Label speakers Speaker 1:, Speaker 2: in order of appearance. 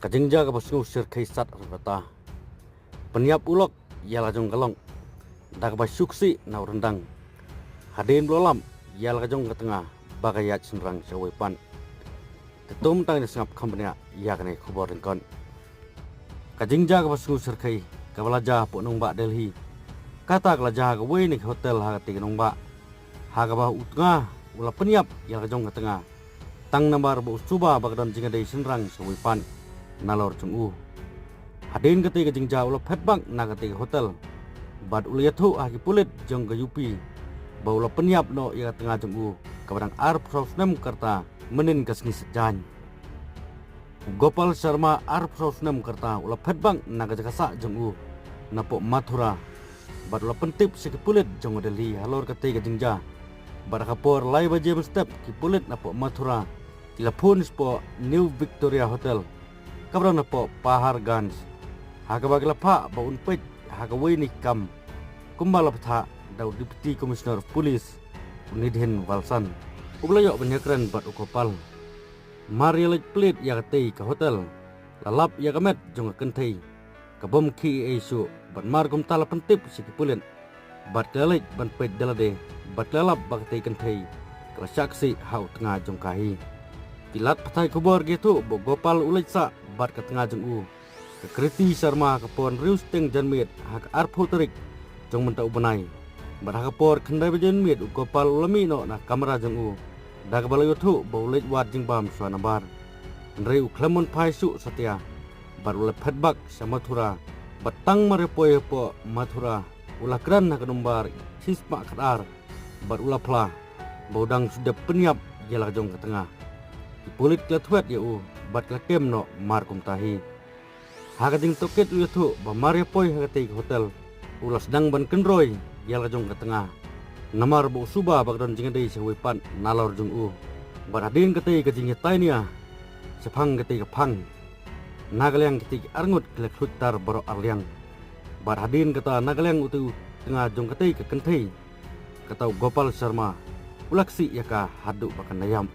Speaker 1: Kajengja ka basu sir kaisat rata. Peniap ulok yala jong galong. Dak ba suksi na rendang. Haden blolam yala jong ka tengah bagayat senrang sawepan. Tetum tang sengap kampanya ya kane khobor kon. Kajengja ka basu sir kai kabalaja po nong ba Delhi. Kata kalaja ka we ni hotel ha ti nong ba. Ha ka ba utnga ula peniap yala jong ka tengah. Tang nambar bo suba bagdan jinga dei senrang sawepan. Nalor cungu haden ketiga jengja ulah petbang na ketiga hotel bad ulah yathu haki pulit jong ke yupi ba ulah peniap no ia tengah cungu kabadang arp sosnem karta menin kasni sejan Gopal Sharma arp sosnem karta ulah petbang na kasa cungu napo Mathura bad ulah pentip seki pulit jong Delhi halor ketiga jengja bad kapor lai ba James step ki pulit napo Mathura tilapun spo New Victoria Hotel kabrang na po Paharganj hagabagla pa baun pet hagaway ni kam kumbala patha daw Deputy Commissioner of Police Nidhen Walsan ublayo banyakran bat ukopal marialit plit yakatay ka hotel lalap yakamet jong kentay kabom ki isu bat margum tala pentip sikipulen bat lalit ban pet dalade bat lalap bakatay kentay kala saksi hau tengah jong kahi Pilat patay kubor gitu bo Gopal ulit sa bat ka tengah jeng u kekriti Sharma kapon rius teng janmit hak arpo terik jong menta ubenai bat kapor kendai bajan mit Gopal ulami no na kamera jeng u dak balayo thu bo ulit wat jeng bam suana bar ndrei u klemon pai su satya bat ulit petbak sa Mathura batang marepoy po Mathura ulah kran na kanumbar sisma kadar bat ulah pla bodang sudah peniap jela jong ke tengah Pulit klatwet ya bat klakem no markum tahi. Hagating toket u yathu ba maria poi hagati hotel. Ulas dang ban kenroy yala jong ke tengah. Namar bo suba bagdon jingadei sewepan nalor jong u. Bat hadin kati ka jingya tainia. Sepang kati ka pang. Nagalyang kati arngut klek hutar baro arliang. Bat hadin kata nagalyang utu tengah jong kati ka kentai. Kata Gopal Sharma ulaksi yaka hadu bakan nayam.